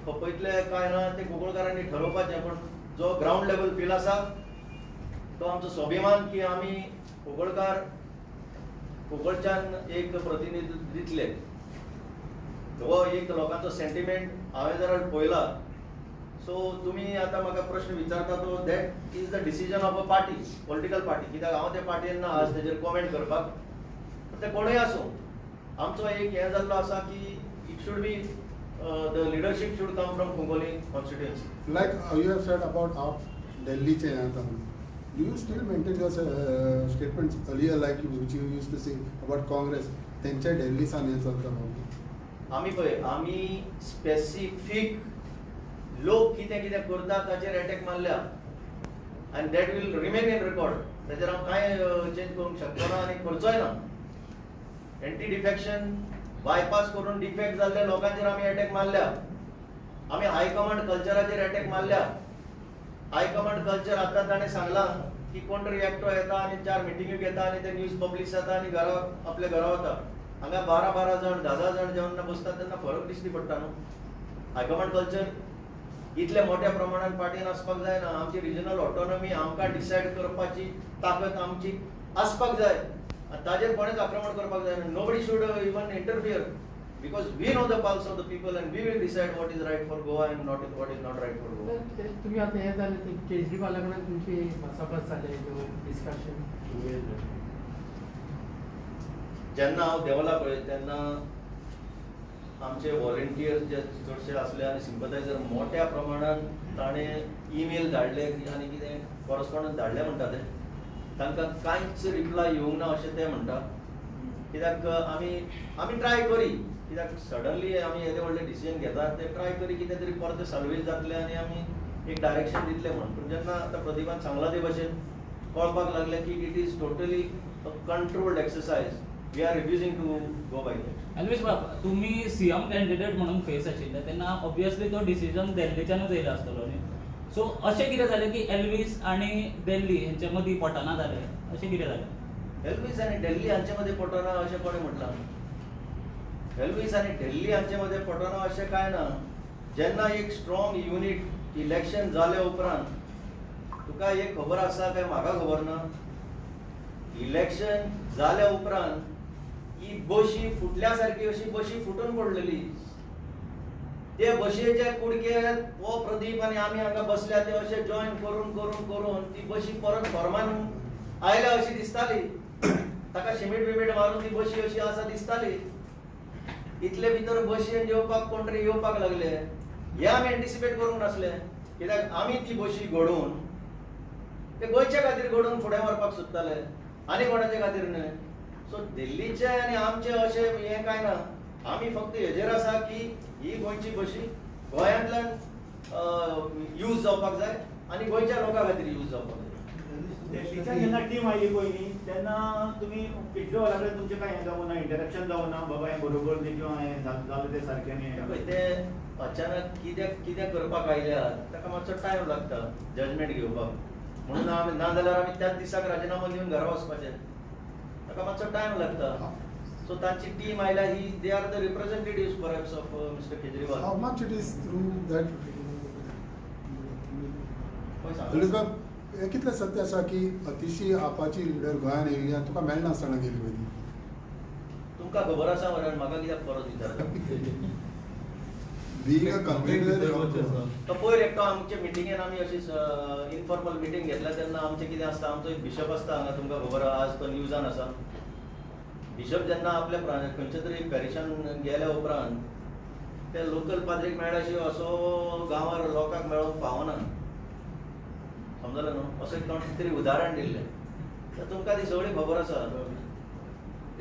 खपयतले काय ना ते कोंकणकारांनी ठरोवपाचें. पण जो ग्राउंड लेवल फील आसा तो आमचो स्वाभिमान की आमी कोंकणकार कोंकणच्यान एक प्रतिनिधी दितले. हो एक लोकांचो सेंटिमेंट हांवें जर पळयला. सो तुमी आतां म्हाका प्रश्न विचारता तो that is the decision of a party, political party. कित्याक हांव त्या पार्टीन ना आज तेजेर कॉमेंट करपाक. ते कोणूय आसूं, आमचो एक हें जाल्लो आसा की it should be the leadership should come from Khopoli constituency. Like you have said about our Delhi anthem, do you still maintain your statements earlier, like which you used to say about Congress? त्यांच्या Delhi San हे चलता आम्ही specific लोक कितें कितें करता ताचेर attack मारल्या and that will remain in record. ताचेर हांव कांय चेंज करूंक शकलो ना आनी करचोय ना. एंटी डिफेक्शन बायपास करून डिफेक्ट जाल्ल्या लोकांचेर आमी अटॅक मारल्या. आमी हायकमांड कल्चराचेर अटॅक मारल्या. हायकमांड कल्चर आतां ताणें सांगलां की कोण तरी एकटो येता आनी 4 मिटिंगेक येता आनी ते न्यूज पब्लीश जाता आनी घरा आपल्या घरा वता. हांगा 12 जण 10 जण जेन्ना बसतात तेन्ना फरक दिश्टी पडटा न्हू. हायकमांड कल्चर इतले मोठ्या प्रमाणात पार्टीन आसपाक जायना. आमची रिजनल ऑटोनॉमी आमकां डिसायड करपाची ताकद आमची आसपाक जाय. ताजेर कोणेच आक्रमण करपाक जायना. Nobody should even interfere because we know the pulse of the people and we will decide what is right for Goa and what is not right for Goa. तुम्ही आता हे झालं ते केजरीवालांकडे तुमची भासाभास झाली डिस्कशन जेन्ना हांव देवला पळय तेन्ना आमचे व्हॉलंटियर्स जे चडशे आसले आनी सिंपथायझर मोठ्या प्रमाणात ताणें ईमेल धाडले आनी कितें कॉरस्पॉन्डन्स धाडले म्हणटा ते तांकां कांयच रिप्लाय येवंक ना अशें ते म्हणटा. कित्याक आमी ट्राय करी कित्याक सडनली आमी येदे व्हडले डिसिजन घेतात ते ट्राय करी कितें तरी परते सल्वेज जातले आनी आमी एक डायरेक्शन दितले म्हणून. पूण जेन्ना आतां प्रदीपान सांगला ते भशेन कळपाक लागलें की it is totally a controlled exercise. We are refusing to go by that. Elvis बाब तुम्ही सीएम कॅन्डिडेट म्हणून फेस आशिल्ले तेन्ना ऑब्वियसली तो डिसिजन दिल्लीच्यानूच येयलो आसतलो न्ही. सो अशें कितें जालें की एल्वीस आनी दिल्ली हेंच्या मदीं पटना जालें अशें कितें जालें? एल्वीस आनी दिल्ली हांचे मध्ये पटना अशें कोणें म्हटलां? एल्वीस आनी दिल्ली हांचे मध्ये पटना अशें कांय ना. जेन्ना एक स्ट्रॉंग युनिट इलेक्शन जाले उपरांत तुका एक खबर आसा काय म्हाका खबर ना. इलेक्शन जाल्या उपरांत ही बशी फुटल्या सारकी अशी बशी फुटून पडलेली. ते बशेच्या कुडकेंत हो प्रदीप आनी आमी हांगा बसल्या ते अशे जॉइन करून करून करून ती बशी परत फॉर्मान आयल्या अशी दिसताली. ताका शिमीट बिमीट मारून ती बशी अशी आसा दिसताली. इतले भितर बशेन येवपाक कोण तरी येवपाक लागले. हे आमी एंटिसिपेट करूंक नासले कित्याक आमी ती बशी घडोवन ते गोंयच्या खातीर घडोवन फुडें व्हरपाक सोदताले आनी कोणाचे खातीर न्हय. सो दिल्लीचे आनी आमचे अशें हें कांय ना. आमी फक्त हेजेर आसा की ही गोंयची बशी गोंयांतल्यान यूज जावपाक जाय आनी गोंयच्या लोकां खातीर यूज जावपाक जाय. दिल्लीच्यान जेन्ना टीम आयली पयलीं तेन्ना तुमी केजरीवाला कडेन तुमचें कांय हें जावं ना इंटरेक्शन जावं ना बाबा हें बरोबर न्ही किंवा हें जालें तें सारकें न्ही. ते अचानक कितें करपाक आयल्यात ताका मातसो टायम लागता जजमेंट घेवपाक. म्हणून आमी ना जाल्यार आमी त्याच दिसाक राजिनामा दिवन घरा वचपाचें. ताका मातसो टायम लागता. सो तांची टीम आयल्या ही they are the representatives perhaps of mister Kejriwal. How much it is through that? पळय सांग. अलवेश बाब हे कितलें सत्य आसा की अतिशी आपाची लिडर गोंयान येयली आनी तुका मेळना आसतना गेली पयली? तुमकां खबर आसा मरे म्हाका कित्याक परत विचारता? Being a convener तो पयर एकटो आमचे मिटिंगेन आमी अशीच इनफॉर्मल मिटिंग घेतल्या तेन्ना आमचें कितें आसता आमचो एक बिशप आसता हांगा तुमकां खबर आहा आज तो न्यूजान आसा. बिशप जेन्ना आपल्या खंयच्या तरी पॅरिशान गेल्या उपरांत ते लोकल पाद्रीक मेळ्ळ्याशिवाय असो गांवार लोकांक मेळोवंक पावना. समजलें न्हू. असो एक तरी उदाहरण दिल्लें. तर तुमकां ती सगळी खबर आसा.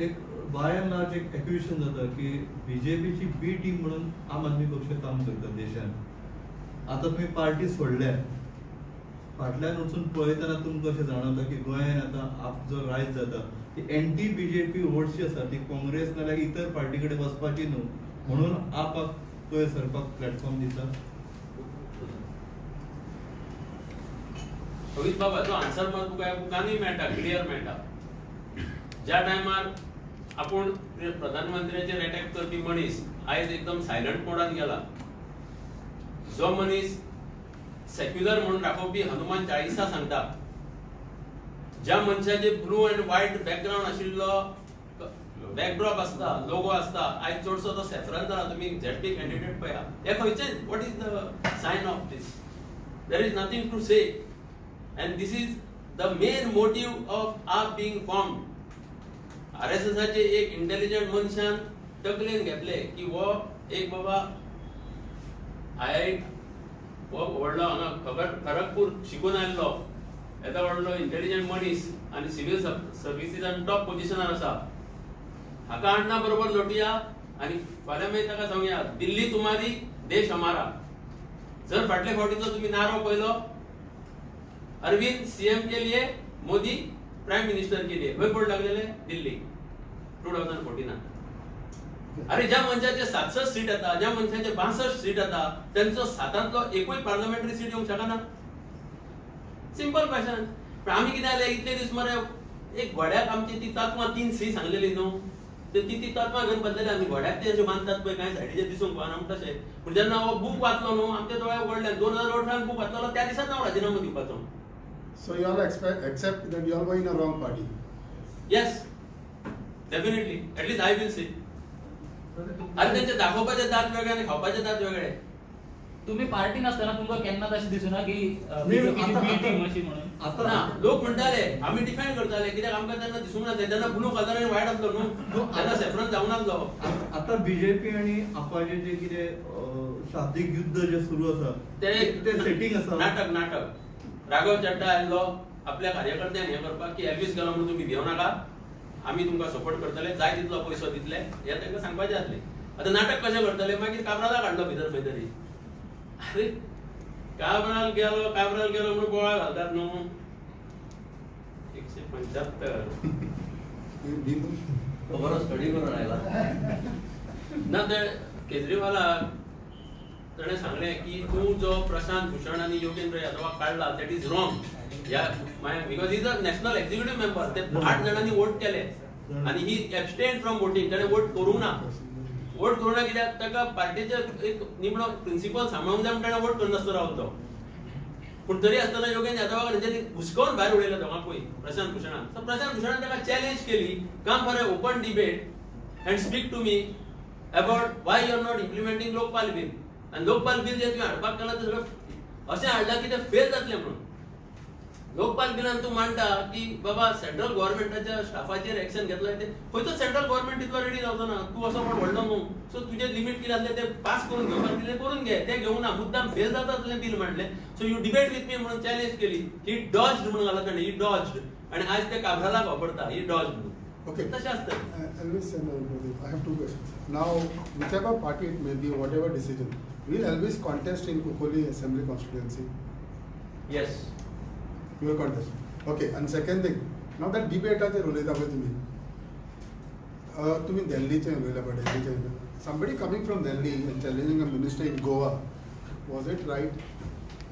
एक बाय एंड लार्ज एक एक्युजेशन जाता की बीजेपीची बी टीम म्हणून आम आदमी पक्ष काम करता देशान. आता तुम्ही पार्टी सोडल्या फाटल्यान वचून पळयतना तुमकां अशें जाणवता की गोंयान आतां आप जो रायज जाता ती एंटी बीजेपी वोट्स जी आसा ती काँग्रेस नाल्यार इतर पार्टी कडेन वचपाची न्हू म्हणून आपाक पयर सरपाक प्लॅटफॉर्म दिता. रोहित बाबाचो आन्सर मात तुका बुकांनी मेळटा क्लियर मेळटा. ज्या टायमार आपूण प्रधानमंत्र्याचेर अटॅक करपी मनीस आयज एकदम सायलंट मोडान गेला. जो मनीस सेक्युलर म्हणून दाखोवपी हनुमान चाळिसा सांगता. ज्या मनशाचे ब्लू अँड व्हाईट बॅकग्राऊंड आशिल्लो बॅकड्रॉप आसता लोगो आसता आयज चडसो तो सॅफ्रन जाला. तुम्ही झेडपी कॅन्डिडेट पळया हे खंयचे what is the sign of this? There is nothing to say and this is the main motive of AAP being formed. RSSचे एक इंटेलिजंट मनशान तकलेन घेतले की वो एक बाबा व्हडलो हांगा खरगपूर शिकून आयल्लो येता व्हडलो इंटेलिजंट मनीस आनी सिव्हिल सर्विसीसान टॉप पोझिशनार आसा, हाका हाडना बरोबर लोटया आनी फाल्यां मागीर ताका सांगया दिल्ली तुम्हारी देश हमारा. जर फाटल्या फावटीचो तुम्ही नारो पळयलो, अरविंद सीएम के लिए, मोदी प्राइम मिनिस्टर के लिए, खंय बोर्ड लागलेले दिल्ली 2014. अरे ज्या मनशाचे 67 सीट येता, ज्या मनशाचे 62 सीट येता, त्यांचो 7तलो एकूय पार्लमेंटरी सीट येवंक शकना. Simple question. पण आम्ही कितें जालें इतले दीस मरे एक घोड्याक आमची ती तत्वां 3 सी सांगलेली न्हू, ती तत्वां घेवन बसलेले आमी. घोड्याक ते अशें मानतात पळय कांय सायडीचे दिसूंक पावना म्हणटा तशें. पूण जेन्ना हो बूक वाचलो न्हू, आमच्या दोळ्या उगडले. 2018 बूक वाचलो, त्या दिसाच हांव राजिनामो दिवपाचो. So you all accept that you all were in a wrong party? Yes, definitely. At least I will say. अरे त्यांचे दाखोवपाचे दात वेगळे आणि खावपाचे दात वेगळे. तुम्ही पार्टी नसताना तुमका केन्नाच अशें दिसूना की आता- बी टीम अशी म्हणून? आता ना, लोक म्हणटाले आम्ही डिफेंड करताले कित्याक आमकां तेन्ना दिसूंक ना तेन्ना ब्लू कलर वायट आसलो न्हू, तेन्ना सेफ्रॉन जावं नासलो. आता बीजेपी आणि आपाचे जे कितें शाब्दीक युद्ध जे सुरू आसा ते सेटिंग आसा. नाटक. राघव चड्डा आयल्लो आपल्या कार्यकर्त्यांक हे करपाक की एल्विस गेलो म्हणून तुम्ही भिवू नाका, आमी तुमकां सपोर्ट करतले, जाय तितलो पयसो दितले, हे तांकां सांगपाचें आसलें. आतां नाटक कशें करतले, मागीर काब्राला हाडलो भितर खंय तरी. अरे काब्राल गेलो म्हणून बोळा घालतात न्हू. 175 बरो स्टडी करून आयला. ना ते केजरीवालाक ताणें सांगलें की तूं जो प्रशांत भूषण आनी योगेंद्र यादवाक काडला that is wrong. Because is a national executive member. ते 8 जाणांनी वोट केले आनी ही एबस्टेन फ्रॉम वोटिंग. ताणें वोट करूंक ना. वोट करूं ना कित्याक ताका पार्टीचे एक निमणो प्रिंसिपल सांबाळूंक जाय म्हणून ताणें वोट करनासतना रावलो. पूण तरी आसतना योगेंद्र यादवाक तेंच्यांनी हुसकावून भायर उडयलो दोगांकूय प्रशांत भूषणान. सो प्रशांत भूषणान ताका चॅलेंज केली, come for a open debate and speak to me about why you are not implementing Lokpal bill. आणि लोकपाल बिल जे तुम्ही हाडपाक केला ते सगळं अशें हाडला की ते फेल जातले म्हणून. लोकपाल बिलान तूं मांडटा की बाबा सेंट्रल गव्हर्नमेंटाच्या स्टाफाचेर एक्शन घेतलें, ते खंयचोच सेंट्रल गव्हर्नमेंट तितलो रेडी जावचो ना. तूं असो पण व्हडलो न्हू, सो तुजे लिमीट कितें आसलें ते पास करून घेवपाक दिलें करून घे. ते घेवंक ना, मुद्दाम फेल जाता तसलें बिल मांडलें. So you debate with me म्हणून चॅलेंज केली. ही डॉज्ड म्हणून घालत ताणें, ही डॉज्ड. आणि आज ते काब्रालाक वापरता ही डॉज्ड म्हणून. Okay. तशें आसता. Elvis and I have 2 questions. Now, whichever party it may be, whatever decision, will Elvis contest in Kukoli Assembly constituency? Yes. You will contest. Okay. And second thing, now that debate आहे उलयता पळय तुमी, तुम्ही दिल्लीचे उलयला पळय दिल्लीचे. Somebody coming from Delhi and challenging a minister in Goa, was it right?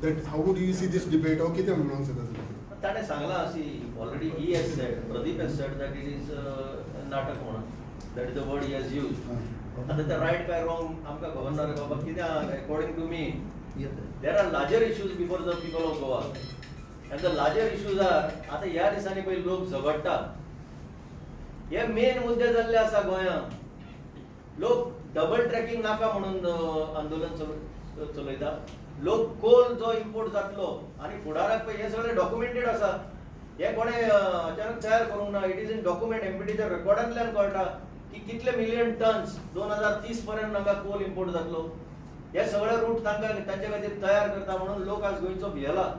That how would you see this debate? Or कितें म्हणूंक सोदता? ताणें सांगला अशी already he has sed, Pradeep has sed that it is नाटक म्हणून. That is the word he has use. आता ते राईट काय रॉंग आमकां खबर ना रे बाबा. कित्याक according to me there are larger issues before the people of Goa. And the larger issues are आता ह्या दिसांनी पळय लोक झगडटात. हे मेन मुद्दे जाल्ले आसा गोंयांत. लोक डबल ट्रॅकिंग नाका म्हणून आंदोलन चलयता. लोक कोल जो इम्पोर्ट जातलो आणि फुडाराक पळय हे सगळे डॉक्युमेंटेड आसा. हे कोणे अचानक तयार करूंक ना. इट इज इन डॉक्युमेंट एमपीटीच्या रेकॉर्डांतल्यान कळटा की कितले मिलियन टन्स 2030 पर्यंत हांगा कोल इम्पोर्ट जातलो. हे सगळे रूट तांकां तांचे खातीर तयार करता म्हणून लोक आज गोंयचो भियेला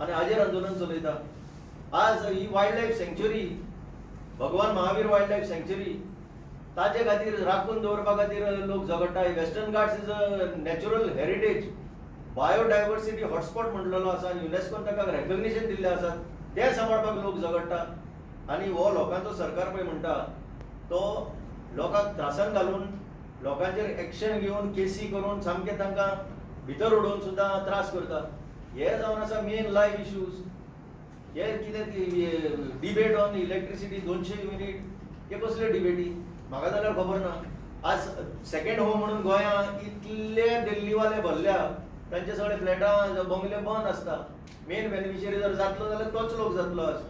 आनी हाजेर आंदोलन चलयता. आज ही वायल्ड लायफ सँक्च्युरी, भगवान महावीर वायल्ड लायफ सँक्च्युरी, ताचे खातीर राखून दवरपा खातीर लोक झगडटा. Western Ghats is a natural heritage, biodiversity hotspot म्हणलेलो आसा. युनेस्कोन ताका रेकग्निशन दिल्लें आसा. ते सांबाळपाक लोक झगडटा. आनी हो लोकांचो सरकार पळय म्हणटा तो लोकांक त्रासान घालून, लोकांचेर एक्शन घेवन, केसी करून सामके तांकां भितर उडोवन सुद्दां त्रास करता. हे जावन आसा मेन लायव्ह इश्यूज. हे कितें डिबेट ऑन इलेक्ट्रिसिटी 200 युनिट, हे कसले डिबेटी म्हाका जाल्यार खबर ना. आज सेकंड होम म्हणून गोंयांत इतले दिल्लीवाले भरल्या, तांचे सगळे फ्लॅटां बंगले बंद आसता. मेन बेनिफिशियरी जर जातलो जाल्यार तोच लोक जातलो. आज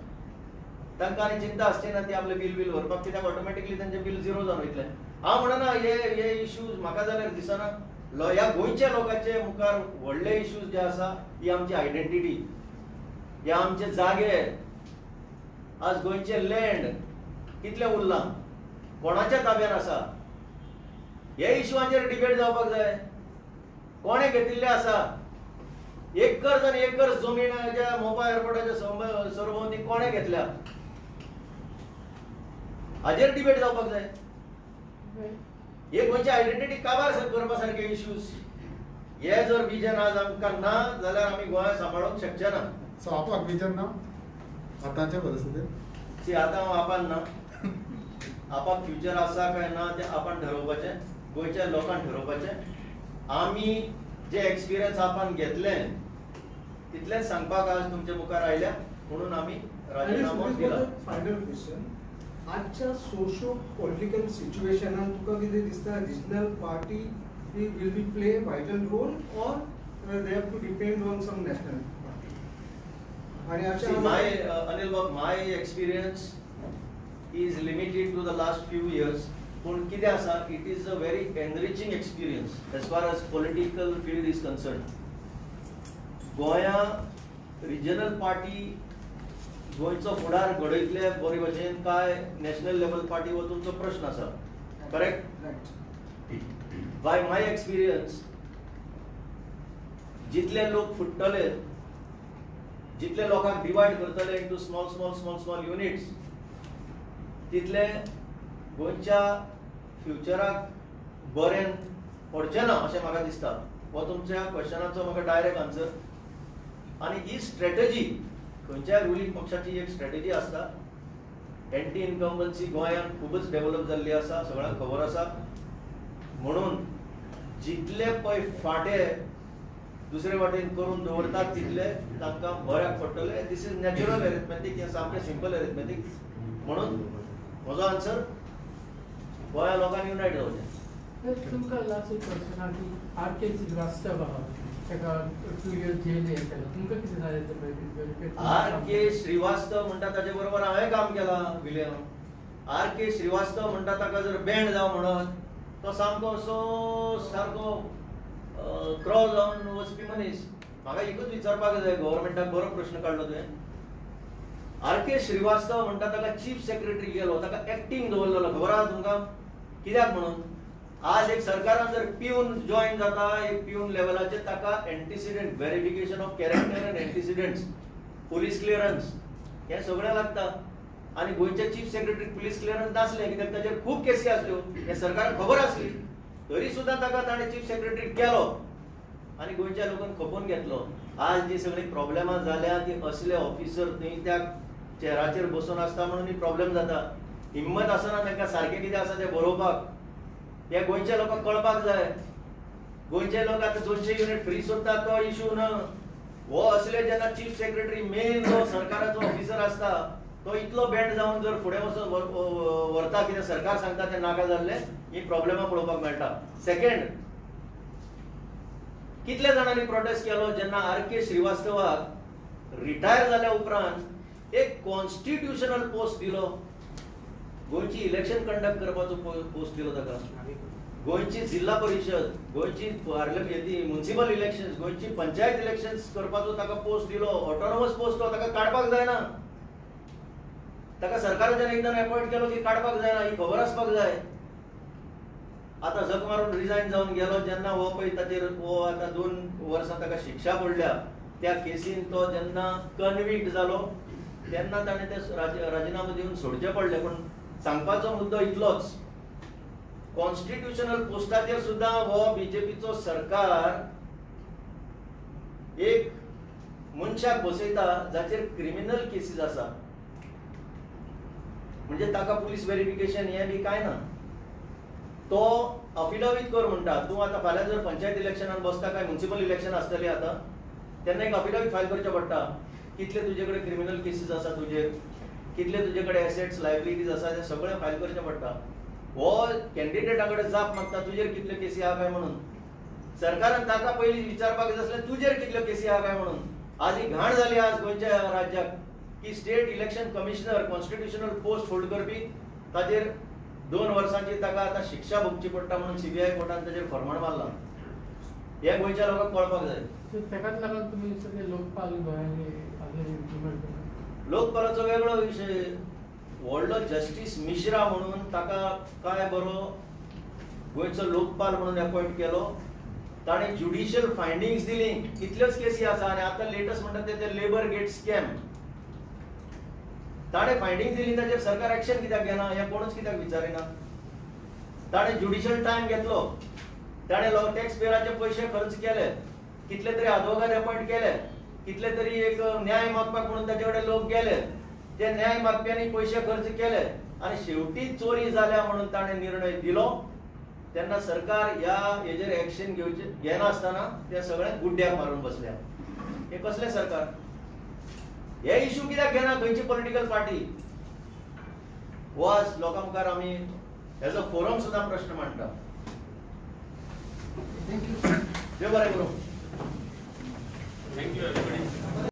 तांकां आनी चिंता आसची ना ती आपले बिल भरपाक, कित्याक ऑटोमॅटिकली तांचे बिल 0 जावन वयतले. हांव म्हणना हे इश्यूज म्हाका जाल्यार दिसना. ह्या गोंयच्या लोकांचे मुखार व्हडले इश्यूज जे आसा ही आमची आयडेंटिटी, हे आमचे जागे. आज गोंयचे लँड कितले उरला, कोणाच्या ताब्यात आसा, हे इश्यूआंचेर डिबेट जावपाक जाय. कोणे घेतिल्ले आसा? एकर्स आणि एकर्स जमीन मोपा एअरपोर्टाच्या सरभोवती कोणे घेतल्या? हाजेर डिबेट जावपाक जाय. हे गोंयची आयडेंटिटी काबार करपा सारखे इश्यूज हे जर विजन आज आमकां ना जाल्यार आमी गोंय सांबाळूंक शकचे ना. सो आपाक विजन ना आतांच्या परिस्थितीत? सी आतां हांव आपान ना, आपाक फ्युचर आसा काय ना ते आपान ठरोवपाचें, गोंयच्या लोकांक ठरोवपाचें. आमी जे एक्सपिरियन्स आपान घेतले तितलेंच सांगपाक आज तुमचे मुखार आयल्या, म्हणून आमी राजीनामो दिला. फायनल क्वेश्चन, आजच्या सोशो पॉलिटिकल सिच्युएशनान तुका कितें दिसता regional party will be play vital role or they have to depend on some national party? आणि See, Anil Bab, my experience is limited to the last few years. पण कितें आसा, it is a very enriching experience as far as political field is concerned. गोंया regional party गोंयचो फुडार घडयतले बरे भशेन काय नॅशनल लेवल पार्टी हो तुमचो प्रश्न आसा, करेक्ट? बाय माय एक्सपिरियन्स जितले लोक फुटतले, जितले लोकांक डिवाइड करतले into small small small small units, तितले गोंयच्या फ्युचराक बरें पडचें ना अशें म्हाका दिसता. हो तुमच्या क्वेश्चनाचो म्हाका डायरेक्ट आन्सर. आनी ही स्ट्रॅटेजी खंयच्याय रुलींग पक्षाची एक स्ट्रॅटेजी आसता. एंटी इनकम्बन्सी गोंयांत खूबच डेव्हलप जाल्ली आसा, सगळ्यांक खबर आसा. म्हणून जितले पळय फाटे दुसरे वाटेन करून दवरतात तितले तांकां बऱ्याक पडटले. दीस इज नॅचरल एरिथमॅटीक, हें सामकें सिंपल एरिथमॅटीक. म्हणून म्हजो आन्सर गोंया लोकांनी युनायट जावचें. तुमकां लास्ट एक क्वेश्चन आहा की आर.के. श्रीवास्तव आहा, ताका 2 years जेल हें केलें, तुमकां कितें जालें? आर.के. श्रीवास्तव म्हणटा ताचे बरोबर हांवें काम केलां विलियम. आर.के. श्रीवास्तव म्हणटा ताका जर बँड जावं म्हणत, तो सामको असो सारको क्रॉस जावन वचपी मनीस. म्हाका एकूच विचारपाक जाय, गव्हर्मेंटाक बरो प्रश्न काडलो तुवें. आर.के. श्रीवास्तव म्हणटा ताका चीफ सेक्रेटरी गेलो, ताका एक्टिंग दवरलेलो, खबर आहा तुमकां कित्याक म्हणून? आज एक सरकारान जर पिवन जॉइन जाता, एक पिवन लेवलाचेर ताका antecedent verification of character and antecedents, police clearance हें सगळें लागता. आनी गोंयचे चीफ सेक्रेटरी पुलीस क्लियरन्स नासले कित्याक ताचेर खूब केसी आसल्यो, हें सरकाराक खबर आसली. तरी सुद्दां ताका ताणें चीफ सेक्रेटरी केलो आनी गोंयच्या लोकांक खपोवन घेतलो. आज जी सगळी प्रॉब्लेमां जाल्या ती असले ऑफिसर थंय त्या चेअराचेर बसून आसता म्हणून ही प्रॉब्लेम जाता. हिम्मत आसना तांकां सारकें कितें आसा तें बरोवपाक. हे गोंयच्या लोकांक कळपाक जाय. गोंयचे लोक आतां 200 युनिट फ्री सोदतात तो इश्यू ना. हो असले जेन्ना चीफ सेक्रेटरी मेन जो सरकाराचो ऑफिसर आसता तो इतलो बँड जावन जर फुडें वचून व्हरता कितें सरकार सांगता तें नाका जाल्लें, ही प्रॉब्लेमां पळोवपाक मेळटा. सेकंड, कितले जाणांनी प्रोटेस्ट केलो जेन्ना आर.के. श्रीवास्तवाक रिटायर जाल्या उपरांत एक कॉन्स्टिट्युशनल पोस्ट दिलो, गोंयची इलेक्शन कंडक्ट करपाचो पोस्ट दिलो ताका. गोंयची जिल्हा परिषद, गोंयची म्युनिसिपल इलेक्शन्स, गोंयची पंचायत इलेक्शन्स करपाचो ताका पोस्ट दिलो. ऑटोनॉमस पोस्ट तो ताका काडपाक जायना. ताका सरकाराच्यान एकदां अपॉइंट केलो की काडपाक जायना, ही खबर आसपाक जाय. आतां झक मारून रिजायन जावन गेलो जेन्ना हो पळय ताचेर हो आतां 2 वर्सां ताका शिक्षा पडल्या, त्या केसीन तो जेन्ना कन्विक्ट जालो तेन्ना ताणें ते राजिनामो दिवन सोडचें पडलें. पूण सांगपाचो मुद्दो इतलोच, कॉन्स्टिट्युशनल पोस्टाचेर सुद्दां हो बीजेपीचो सरकार एक मनशाक बसयता जाचेर क्रिमिनल केसीस आसा, म्हणजे ताका पुलीस व्हेरिफिकेशन हें बी कांय ना. तो अफिडावीट कर म्हणटा. तूं आतां फाल्यां जर पंचायत इलेक्शनान बसता काय म्युनिसिपल इलेक्शन आसतली आतां, तेन्ना एक अफिडावीट फायल करचें पडटा. कितले तुजे कडेन क्रिमिनल केसीस आसा तुजेर, कितले तुजे कडेन एसेट्स लायबिलिटीज आसा तें सगळें फायल करचें पडटा. हो कॅन्डिडेटा कडेन जाप मागता तुजेर कितल्यो केसी आहा काय म्हणून. सरकारान ताका पयलीं विचारपाक जाय आसलें तुजेर कितल्यो केसी आहा काय म्हणून. आज ही घाण जाली आज गोंयच्या राज्याक की state election commissioner constitutional post hold करपी ताचेर 2 वर्सांची ताका आतां शिक्षा भोगची पडटा म्हणून सीबीआय कोर्टान ताचेर फर्माण मारला. हे गोंयच्या लोकांक कळपाक जाय. ताकाच लागून तुमी सगळे लोकपाल गोंयांनी इम्प्लिमेंट केला. लोकपालाचो वेगळो विशय. व्हडलो जस्टीस मिश्रा म्हणून ताका काय बरो गोंयचो लोकपाल म्हणून अपॉइंट केलो ताणे ज्युडिशियल फायंडिंग्स दिली, इतल्योच केसी आसा. आनी आता लेटस्ट म्हणटा ते लेबर गेट स्कॅम. ताणे फायंडिंग दिली, ताचेर सरकार एक्शन कित्याक घेना हे कोणूच कित्याक विचारिना. ताणे ज्युडिशियल टाइम घेतलो, ताणे टॅक्स पेयराचे पयशे खर्च केले, कितले तरी advocate अपॉइंट केले, कितले तरी एक न्याय मागपाक म्हणून ताचे कडेन लोक गेले, ते न्याय मागप्यांनी पयशे खर्च केले आणि शेवटी चोरी जाल्या म्हणून ताणे निर्णय दिलो. तेन्ना सरकार ह्या हेजेर एक्शन घेनासतना ते सगळे गुड्ड्याक मारून बसल्या. हे कसले सरकार? हे इश्यू कित्याक घेना खंयची पॉलिटिकल पार्टी? हो आज लोकां मुखार आमी एज अ फोरम सुद्दां प्रश्न मांडटा. Thank you. देव बरें करूं. Thank you everybody.